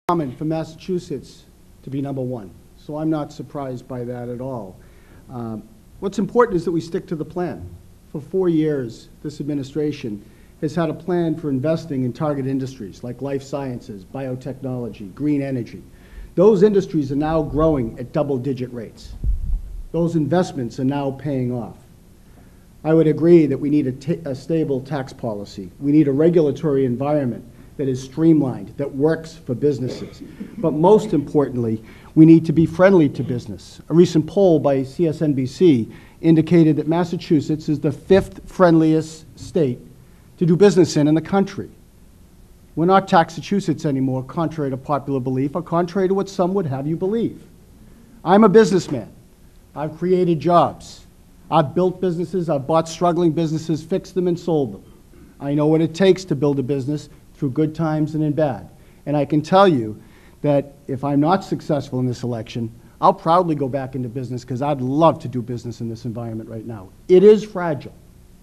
common for Massachusetts to be number one, so I'm not surprised by that at all. What's important is that we stick to the plan. For 4 years, this administration has had a plan for investing in target industries like life sciences, biotechnology, green energy. Those industries are now growing at double-digit rates. Those investments are now paying off. I would agree that we need a stable tax policy. We need a regulatory environment that is streamlined, that works for businesses. But most importantly, we need to be friendly to business. A recent poll by CSNBC indicated that Massachusetts is the 5th friendliest state to do business in the country. We're not Taxachusetts anymore, contrary to popular belief, or contrary to what some would have you believe. I'm a businessman. I've created jobs. I've built businesses, I've bought struggling businesses, fixed them and sold them. I know what it takes to build a business through good times and in bad. And I can tell you that if I'm not successful in this election, I'll proudly go back into business because I'd love to do business in this environment right now. It is fragile.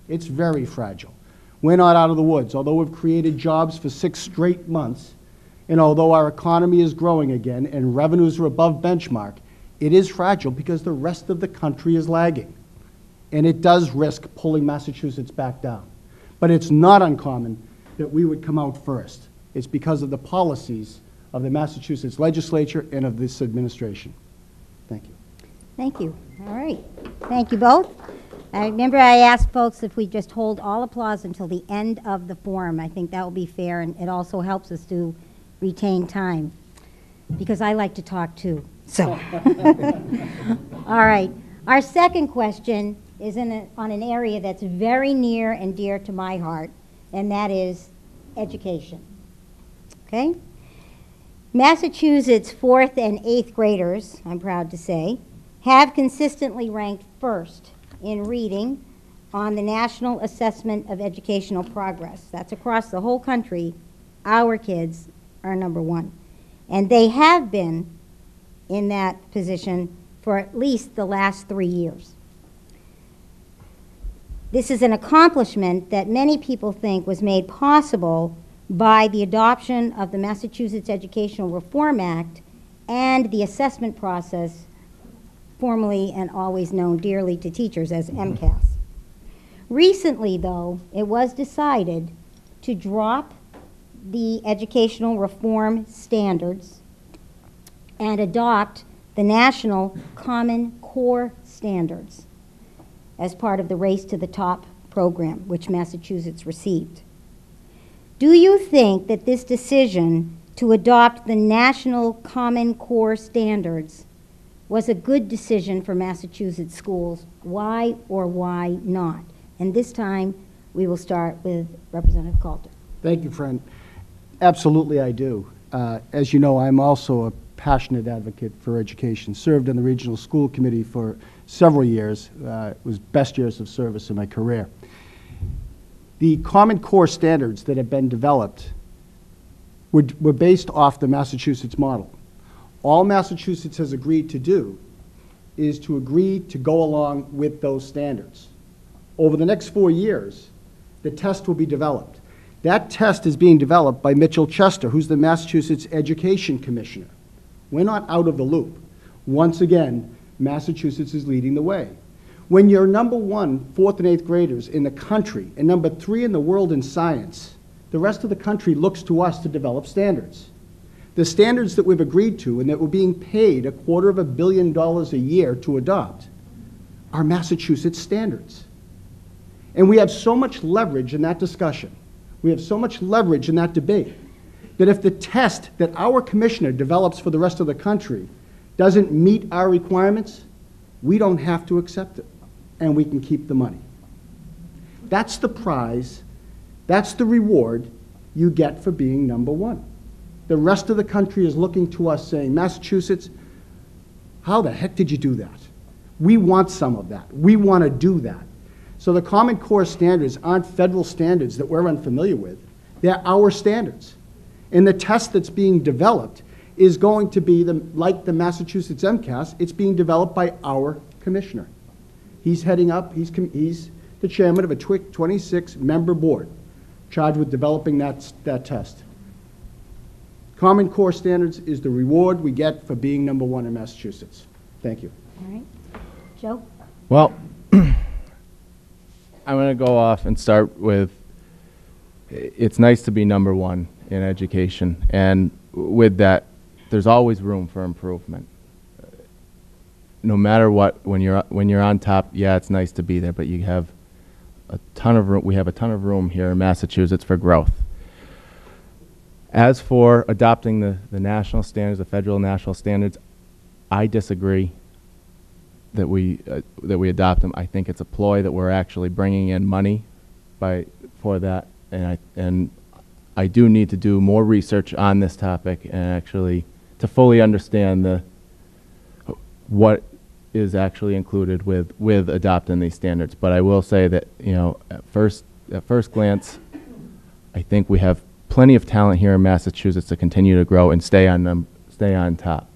It's very fragile. We're not out of the woods. Although we've created jobs for 6 straight months, and although our economy is growing again and revenues are above benchmark, it is fragile because the rest of the country is lagging. And it does risk pulling Massachusetts back down. But it's not uncommon that we would come out first. It's because of the policies of the Massachusetts legislature and of this administration. Thank you. Thank you. All right. Thank you both. I remember I asked folks if we just hold all applause until the end of the forum. I think that will be fair, and it also helps us to retain time because I like to talk too. So, all right. Our second question is on an area that's very near and dear to my heart, and that is education. Okay? Massachusetts 4th and 8th graders, I'm proud to say, have consistently ranked first in reading on the National Assessment of Educational Progress. That's across the whole country. Our kids are number 1. And they have been in that position for at least the last 3 years. This is an accomplishment that many people think was made possible by the adoption of the Massachusetts Educational Reform Act and the assessment process, formerly and always known dearly to teachers as MCAS. Recently, though, it was decided to drop the educational reform standards and adopt the National Common Core Standards as part of the Race to the Top program, which Massachusetts received. Do you think that this decision to adopt the National Common Core Standards was a good decision for Massachusetts schools? Why or why not? And this time, we will start with Representative Calter. Thank you, friend. Absolutely, I do. As you know, I'm also a passionate advocate for education. Served on the Regional School Committee for several years. It was best years of service in my career. The Common Core standards that have been developed were based off the Massachusetts model. All Massachusetts has agreed to do is to agree to go along with those standards. Over the next 4 years, the test will be developed. That test is being developed by Mitchell Chester, who's the Massachusetts Education Commissioner. We're not out of the loop. Once again, Massachusetts is leading the way. When you're number 1, 4th and 8th graders in the country, and number 3 in the world in science, the rest of the country looks to us to develop standards. The standards that we've agreed to and that we're being paid $250 million a year to adopt are Massachusetts standards. And we have so much leverage in that discussion. We have so much leverage in that debate that if the test that our commissioner develops for the rest of the country doesn't meet our requirements, we don't have to accept it, and we can keep the money. That's the prize, that's the reward you get for being number 1. The rest of the country is looking to us saying, Massachusetts, how the heck did you do that? We want some of that. We want to do that. So the Common Core standards aren't federal standards that we're unfamiliar with. They're our standards. And the test that's being developed is going to be like the Massachusetts MCAS. It's being developed by our commissioner. He's heading up, he's the chairman of a 26-member board charged with developing that test. Common Core standards is the reward we get for being number one in Massachusetts. Thank you. All right. Joe? Well, I'm going to go off and start with, it's nice to be number one in education, and with that, there's always room for improvement. No matter what, when you're on top, yeah, it's nice to be there, but you have a ton of room. We have a ton of room here in Massachusetts for growth. As for adopting the national standards, the federal national standards, I disagree that we adopt them. I think it's a ploy that we're actually bringing in money for that, and I do need to do more research on this topic and actually to fully understand what is actually included with adopting these standards. But I will say that, you know, at first glance, I think we have plenty of talent here in Massachusetts to continue to grow and stay on top.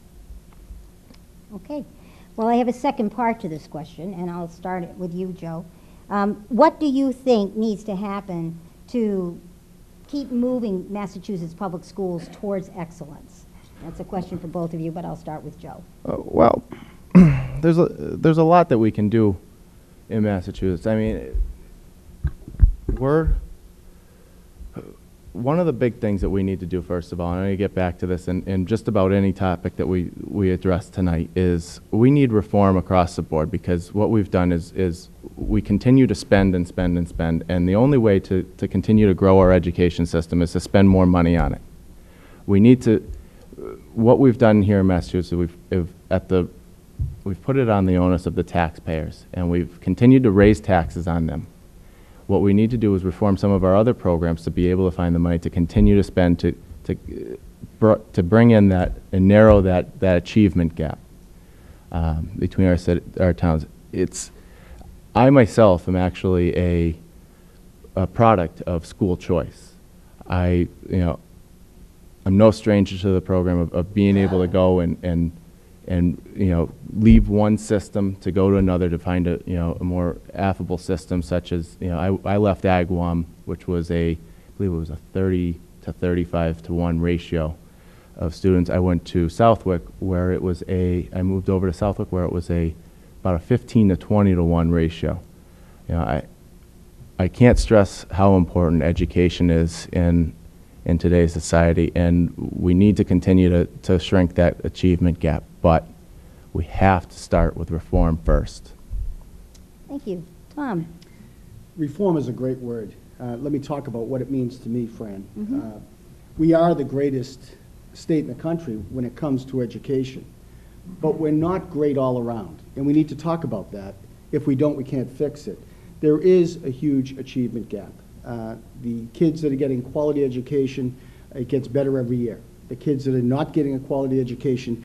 Okay. Well, I have a second part to this question, and I'll start it with you, Joe. What do you think needs to happen to keep moving Massachusetts public schools towards excellence? That's a question for both of you, but I'll start with Joe. Well, there's a lot that we can do in Massachusetts. I mean, one of the big things that we need to do, first of all, and I'm going to get back to this in just about any topic that we address tonight, is we need reform across the board, because what we've done is we continue to spend and spend and spend, and the only way to continue to grow our education system is to spend more money on it. We need to, what we've done here in Massachusetts, we've put it on the onus of the taxpayers, and we've continued to raise taxes on them. What we need to do is reform some of our other programs to be able to find the money to continue to spend to bring in that and narrow that achievement gap between our towns. I myself am actually a product of school choice. I'm no stranger to the program of being able to go and leave one system to go to another to find a more affable system, such as, I left Agawam, which was I believe it was a 30 to 35 to 1 ratio of students. I went to Southwick, where I moved over to Southwick, where it was about a 15 to 20 to 1 ratio. I can't stress how important education is in today's society, and we need to continue to shrink that achievement gap, but we have to start with reform first. Thank you. Tom? Reform is a great word. Let me talk about what it means to me, Fran. We are the greatest state in the country when it comes to education, but we're not great all around, and we need to talk about that. If we don't, we can't fix it. There is a huge achievement gap. The kids that are getting quality education, it gets better every year. The kids that are not getting a quality education,